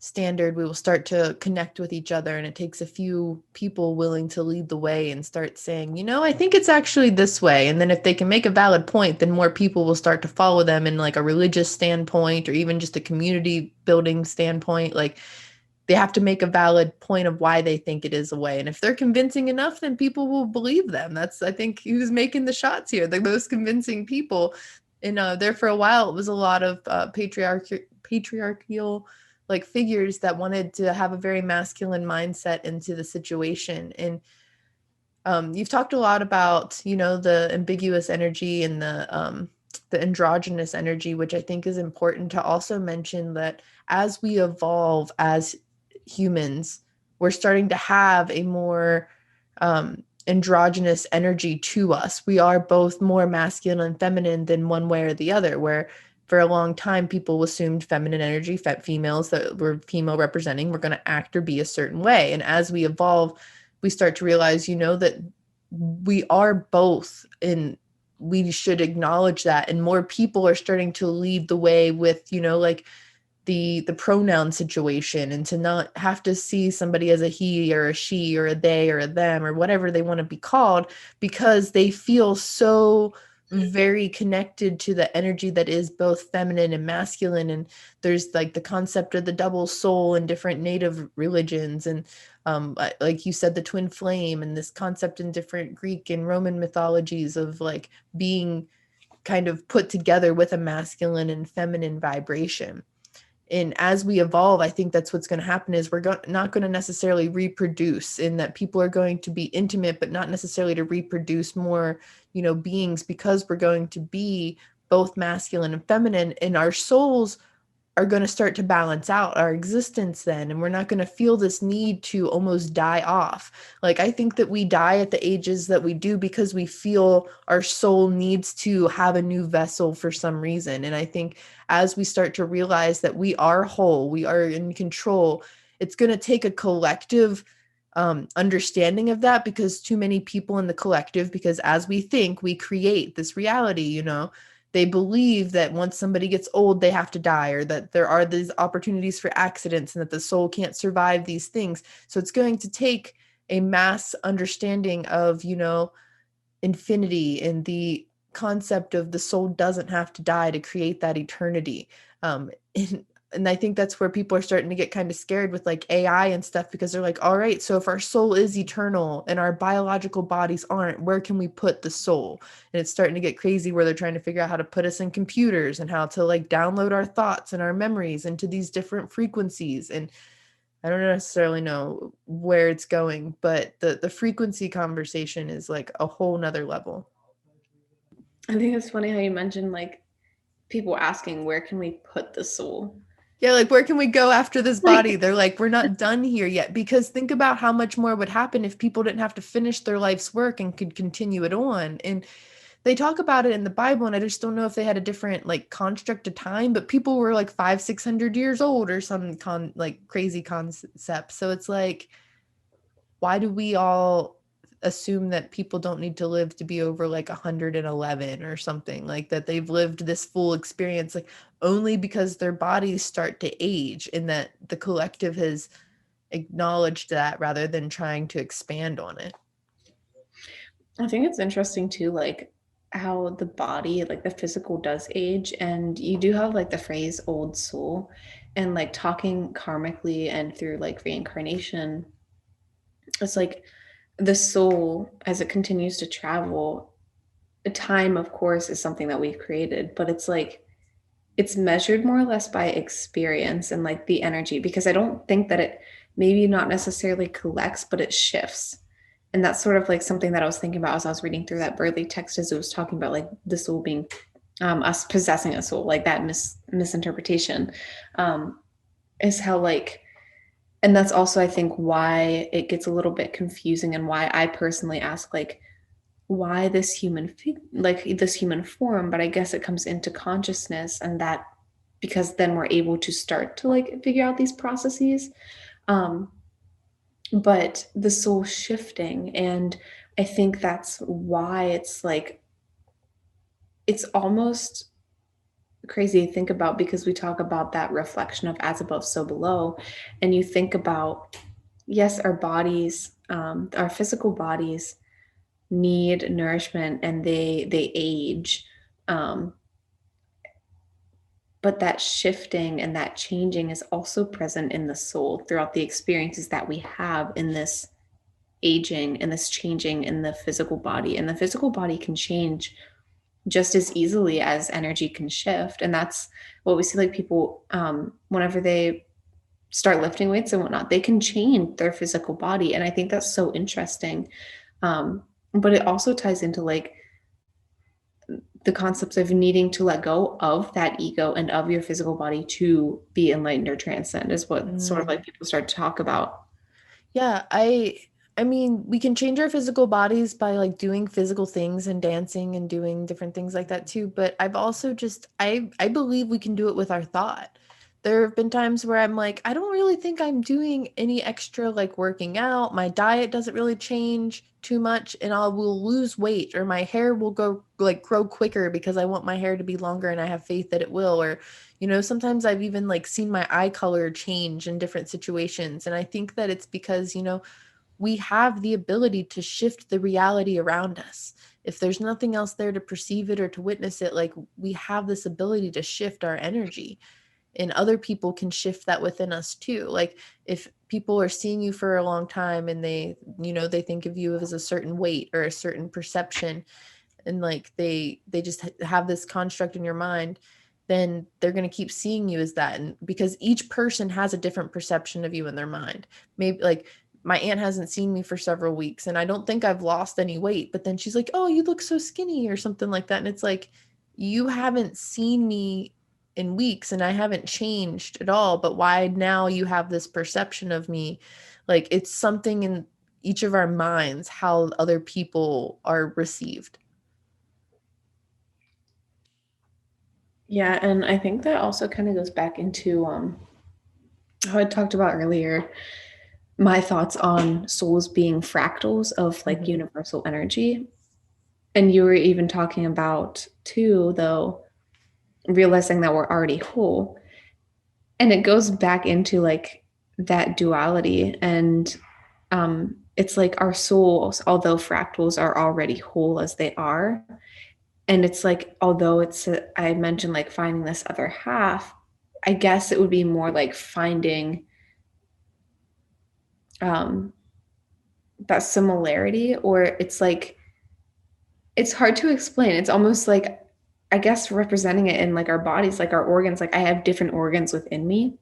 standard, we will start to connect with each other, and it takes a few people willing to lead the way and start saying, I think it's actually this way. And then if they can make a valid point, then more people will start to follow them in like a religious standpoint or even just a community building standpoint. Like they have to make a valid point of why they think it is a way. And if they're convincing enough, then people will believe them. That's, I think, who's making the shots here, the most convincing people. And there for a while, it was a lot of patriarchal like figures that wanted to have a very masculine mindset into the situation. And you've talked a lot about, the ambiguous energy and the androgynous energy, which I think is important to also mention that as we evolve as humans, we're starting to have a more androgynous energy to us. We are both more masculine and feminine than one way or the other, where for a long time people assumed feminine energy, females that were female representing were going to act or be a certain way. And as we evolve, we start to realize, that we are both, and we should acknowledge that. And more people are starting to lead the way with, like the pronoun situation, and to not have to see somebody as a he or a she or a they or a them or whatever they want to be called, because they feel so very connected to the energy that is both feminine and masculine. And there's like the concept of the double soul in different native religions, and like you said, the twin flame, and this concept in different Greek and Roman mythologies of like being kind of put together with a masculine and feminine vibration. And as we evolve, I think that's what's going to happen is not going to necessarily reproduce, in that people are going to be intimate, but not necessarily to reproduce more, beings, because we're going to be both masculine and feminine, and our souls are going to start to balance out our existence then, and we're not going to feel this need to almost die off. Like, I think that we die at the ages that we do because we feel our soul needs to have a new vessel for some reason. And I think as we start to realize that we are whole, we are in control, it's going to take a collective understanding of that, because too many people in the collective, because as we think, we create this reality, they believe that once somebody gets old, they have to die, or that there are these opportunities for accidents, and that the soul can't survive these things. So it's going to take a mass understanding of, infinity, and the concept of the soul doesn't have to die to create that eternity. And, and I think that's where people are starting to get kind of scared with like AI and stuff, because they're like, all right, so if our soul is eternal and our biological bodies aren't, where can we put the soul? And it's starting to get crazy where they're trying to figure out how to put us in computers, and how to like download our thoughts and our memories into these different frequencies. And I don't necessarily know where it's going, but the frequency conversation is like a whole nother level. I think it's funny how you mentioned like people asking where can we put the soul? Yeah, like where can we go after this body? Like They're like, we're not done here yet. Because think about how much more would happen if people didn't have to finish their life's work and could continue it on. And they talk about it in the Bible, and I just don't know if they had a different like construct of time, but people were like 500-600 years old, or some like crazy concept. So it's like, why do we all assume that people don't need to live to be over like 111 or something, like that they've lived this full experience, like only because their bodies start to age, and that the collective has acknowledged that rather than trying to expand on it. I think it's interesting too, like how the body, like the physical does age. And you do have like the phrase old soul and like talking karmically and through like reincarnation. It's like the soul, as it continues to travel, time, of course, is something that we've created, but it's like it's measured more or less by experience and like the energy, because I don't think that it maybe not necessarily collects, but it shifts. And that's sort of like something that I was thinking about as I was reading through that Burley text, as it was talking about like the soul being us possessing a soul, like that misinterpretation, um, is how like, and that's also I think why it gets a little bit confusing, and why I personally ask like why this like this human form. But I guess it comes into consciousness, and that because then we're able to start to like figure out these processes. um but the soul shifting, and I think that's why it's like it's almost crazy to think about, because we talk about that reflection of as above so below, and you think about, yes, our bodies, our physical bodies need nourishment, and they age, um, but that shifting and that changing is also present in the soul throughout the experiences that we have in this aging and this changing in the physical body. And the physical body can change just as easily as energy can shift. And that's what we see, like people, whenever they start lifting weights and whatnot, they can change their physical body. And I think that's so interesting. But it also ties into like the concepts of needing to let go of that ego and of your physical body to be enlightened or transcend, is what sort of Mm. like people start to talk about. Yeah, I mean, we can change our physical bodies by like doing physical things and dancing and doing different things like that too, but I've also just I believe we can do it with our thought. there have been times where I'm like, I don't really think I'm doing any extra like working out. My diet doesn't really change too much, and I will lose weight, or my hair will go like grow quicker because I want my hair to be longer and I have faith that it will. Or, sometimes I've even like seen my eye color change in different situations. And I think that it's because, we have the ability to shift the reality around us. If there's nothing else there to perceive it or to witness it, like we have this ability to shift our energy, and other people can shift that within us too. Like if people are seeing you for a long time and they think of you as a certain weight or a certain perception, and like they just have this construct in your mind, then they're going to keep seeing you as that. And because each person has a different perception of you in their mind. Maybe like my aunt hasn't seen me for several weeks and I don't think I've lost any weight, but then she's like, oh, you look so skinny or something like that. And it's like, you haven't seen me in weeks and I haven't changed at all, but why now you have this perception of me? Like it's something in each of our minds how other people are received. Yeah, and I think that also kind of goes back into how I talked about earlier, my thoughts on souls being fractals of like Mhm. universal energy. And you were even talking about too, though, realizing that we're already whole. And it goes back into like that duality. And it's like our souls, although fractals are already whole as they are. And it's like, although I mentioned like finding this other half, I guess it would be more like finding um, that similarity, or it's like, it's hard to explain. It's almost like, I guess, representing it in like our bodies, like our organs. Like I have different organs within me.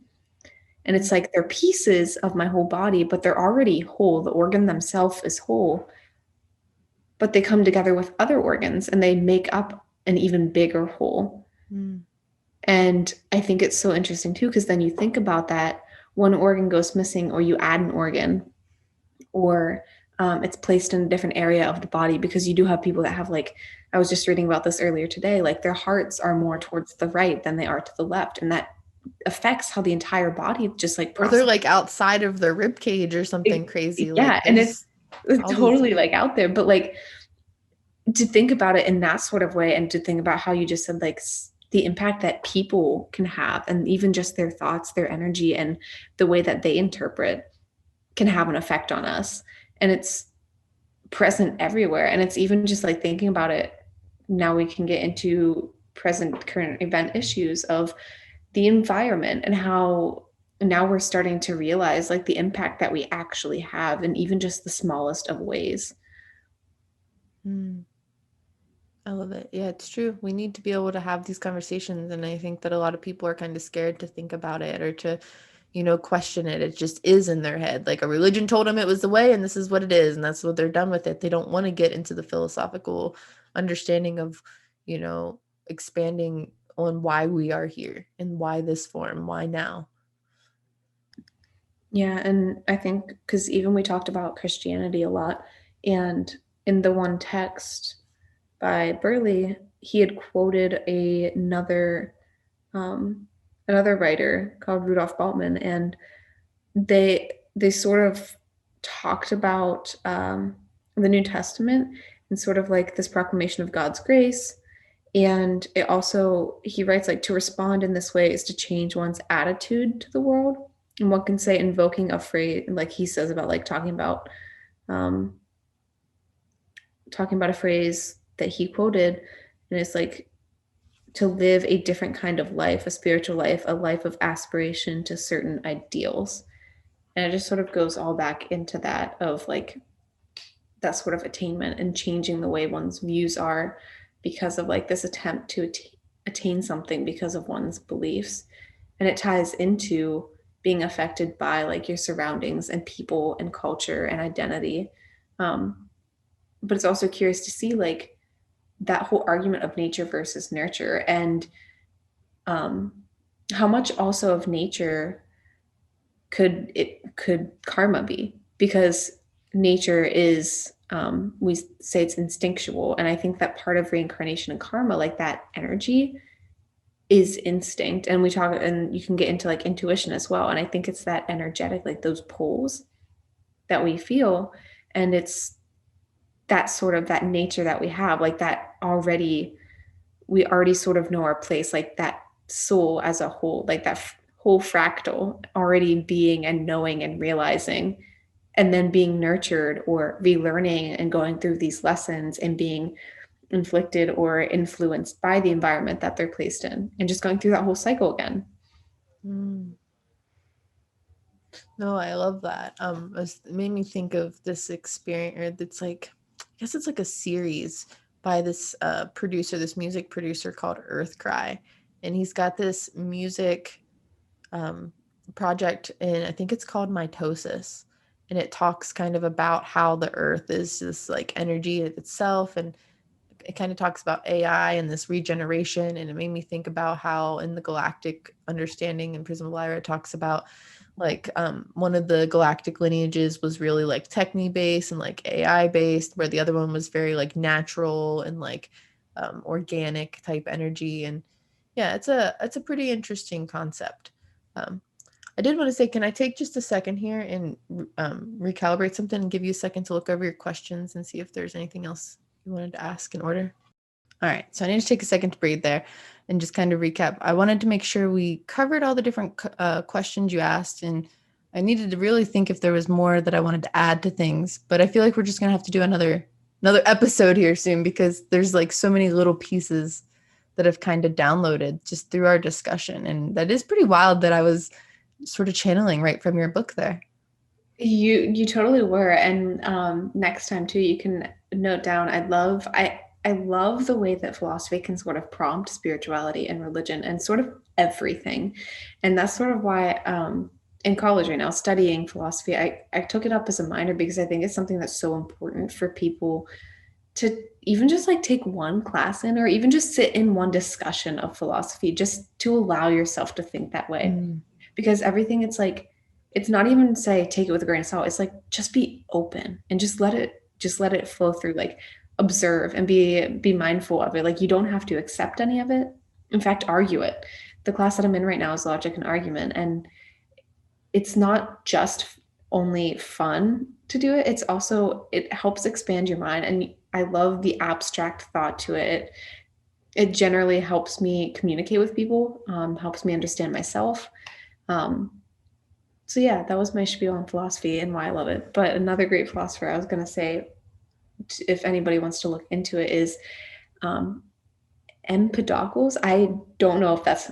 And it's like they're pieces of my whole body, but they're already whole. The organ themselves is whole, but they come together with other organs and they make up an even bigger whole. Mm. And I think it's so interesting too, because then you think about that one organ goes missing, or you add an organ, or it's placed in a different area of the body, because you do have people that have like, I was just reading about this earlier today, like their hearts are more towards the right than they are to the left. And that affects how the entire body just like Or they're processes. like outside of their rib cage or something crazy. Like Yeah. And there's it's all these. totally like out there, but like to think about it in that sort of way, and to think about how you just said like the impact that people can have, and even just their thoughts, their energy, and the way that they interpret can have an effect on us. And it's present everywhere. And it's even just like thinking about it, now we can get into present current event issues of the environment, and how now we're starting to realize like the impact that we actually have, and even just the smallest of ways. Mm, I love it. Yeah, it's true. We need to be able to have these conversations. And I think that a lot of people are kind of scared to think about it or to, question it. It just is in their head. Like a religion told them it was the way and this is what it is. And that's what they're done with it. They don't want to get into the philosophical understanding of, you know, expanding on why we are here and why this form, why now. Yeah, and I think because even we talked about Christianity a lot, and in the one text by Burley, he had quoted um, another writer called Rudolf Bultmann, and they sort of talked about the New Testament and sort of like this proclamation of God's grace. And it also, he writes like, to respond in this way is to change one's attitude to the world. And one can say invoking a phrase, like he says about like um, talking about a phrase that he quoted, and it's like to live a different kind of life, a spiritual life, a life of aspiration to certain ideals. And it just sort of goes all back into that of like that sort of attainment and changing the way one's views are, because of like this attempt to attain something because of one's beliefs. And it ties into being affected by like your surroundings and people and culture and identity. um, but it's also curious to see like that whole argument of nature versus nurture, and um, how much also of nature could karma be, because nature is, we say it's instinctual, and I think that part of reincarnation and karma, like that energy, is instinct, and we talk, and you can get into like intuition as well. And I think it's that energetic, like those pulls that we feel, and it's that sort of that nature that we have, like that already, we already sort of know our place, like that soul as a whole, like that whole fractal already being and knowing and realizing, and then being nurtured or relearning and going through these lessons and being inflicted or influenced by the environment that they're placed in, and just going through that whole cycle again. Mm. No, I love that. It made me think of this experience, or it's like, I guess it's like a series by this producer, this music producer called Earth Cry, and he's got this music um, project, and I think it's called Mitosis, and it talks kind of about how the Earth is this like energy itself, and it kind of talks about AI and this regeneration. And it made me think about how in the galactic understanding in Prism of Lyra, it talks about like one of the galactic lineages was really like techne based and like AI based, where the other one was very like natural and like organic type energy. And yeah, it's a pretty interesting concept. I did want to say, can I take just a second here and recalibrate something and give you a second to look over your questions and see if there's anything else you wanted to ask in order? All right, so I need to take a second to breathe there and just kind of recap. I wanted to make sure we covered all the different questions you asked, and I needed to really think if there was more that I wanted to add to things. But I feel like we're just gonna have to do another episode here soon, because there's like so many little pieces that have kind of downloaded just through our discussion, and that is pretty wild that I was sort of channeling right from your book there. You totally were. And next time too, you can note down. I love the way that philosophy can sort of prompt spirituality and religion and sort of everything. And that's sort of why in college right now, studying philosophy, I took it up as a minor because I think it's something that's so important for people to even just like take one class in, or even just sit in one discussion of philosophy, just to allow yourself to think that way. Mm. Because everything, it's like, it's not even say take it with a grain of salt, it's like just be open and just let it flow through, like observe and be mindful of it. Like you don't have to accept any of it, in fact argue it. The class that I'm in right now is logic and argument, and it's not just only fun to do it, it's also, it helps expand your mind. And I love the abstract thought to it. It generally helps me communicate with people, helps me understand myself. So yeah, that was my spiel on philosophy and why I love it. But another great philosopher I was going to say, if anybody wants to look into it, is Empedocles. I don't know if that's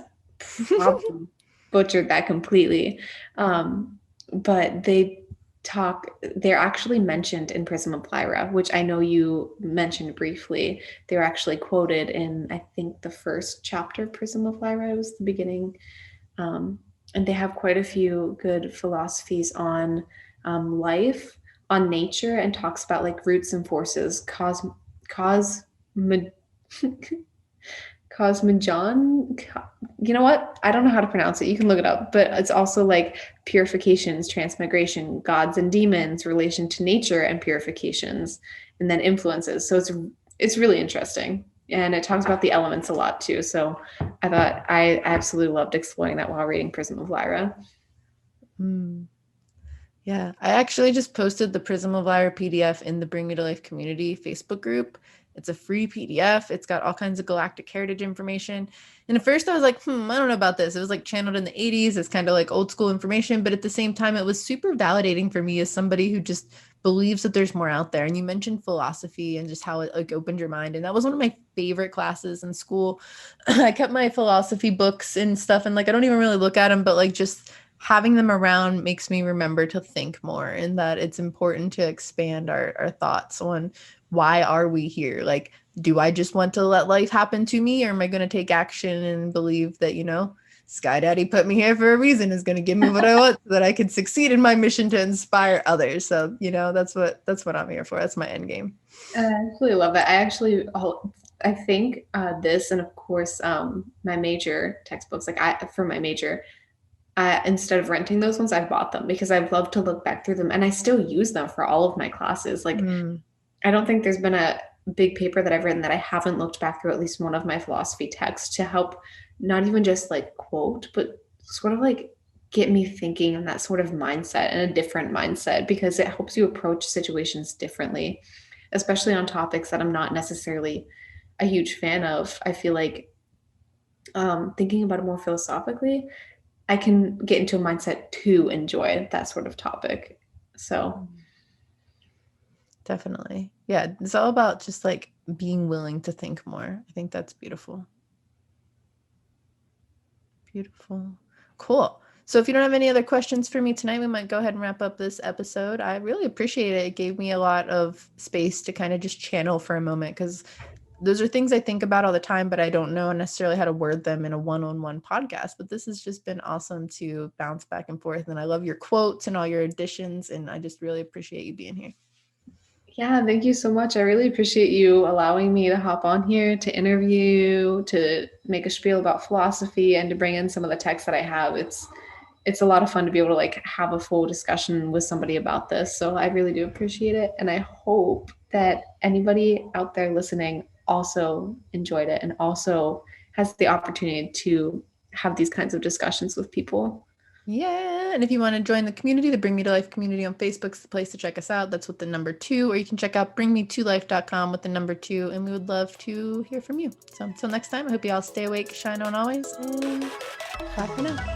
probably butchered that completely, but they're actually mentioned in Prism of Lyra, which I know you mentioned briefly. They're actually quoted in, I think, the first chapter of Prism of Lyra. It was the beginning. And they have quite a few good philosophies on life, on nature, and talks about like roots and forces, cosmogon. You know what? I don't know how to pronounce it. You can look it up. But it's also like purifications, transmigration, gods and demons, relation to nature and purifications, and then influences. So it's really interesting. And it talks about the elements a lot too. So I thought I absolutely loved exploring that while reading Prism of Lyra. Mm. Yeah, I actually just posted the Prism of Lyra PDF in the Bring Me to Life community Facebook group. It's a free PDF. It's got all kinds of galactic heritage information. And at first I was like, I don't know about this. It was like channeled in the 80s. It's kind of like old school information, but at the same time, it was super validating for me as somebody who just believes that there's more out there. And you mentioned philosophy and just how it like opened your mind. And that was one of my favorite classes in school. I kept my philosophy books and stuff, and like I don't even really look at them, but like just having them around makes me remember to think more, and that it's important to expand our thoughts on why are we here? Like, do I just want to let life happen to me, or am I going to take action and believe that, Sky Daddy put me here for a reason, is going to give me what I want so that I can succeed in my mission to inspire others. So, that's what I'm here for. That's my end game. I absolutely love that. I think this, and of course, my major textbooks, for my major, instead of renting those ones, I've bought them because I've loved to look back through them, and I still use them for all of my classes. Like, I don't think there's been a big paper that I've written that I haven't looked back through at least one of my philosophy texts to help not even just like quote, but sort of like get me thinking in that sort of mindset and a different mindset because it helps you approach situations differently, especially on topics that I'm not necessarily a huge fan of. I feel like thinking about it more philosophically, I can get into a mindset to enjoy that sort of topic. So, Definitely. Yeah, it's all about just like being willing to think more. I think that's beautiful. Beautiful. Cool. So if you don't have any other questions for me tonight, we might go ahead and wrap up this episode. I really appreciate it. It gave me a lot of space to kind of just channel for a moment because those are things I think about all the time, but I don't know necessarily how to word them in a one-on-one podcast. But this has just been awesome to bounce back and forth. And I love your quotes and all your additions. And I just really appreciate you being here. yeah, thank you so much. I really appreciate you allowing me to hop on here to interview, to make a spiel about philosophy, and to bring in some of the texts that I have. It's a lot of fun to be able to like have a full discussion with somebody about this. So I really do appreciate it, and I hope that anybody out there listening also enjoyed it and also has the opportunity to have these kinds of discussions with people. Yeah. And if you want to join the community, the Bring Me to Life community on Facebook is the place to check us out. That's with the number 2, or you can check out bringmetolife.com with the number 2. And we would love to hear from you. So until next time, I hope you all stay awake, shine on always, and bye for now.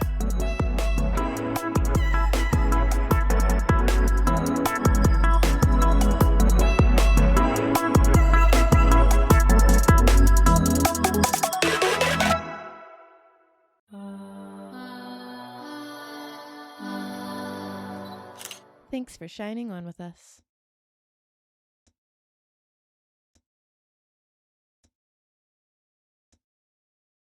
Thanks for shining on with us.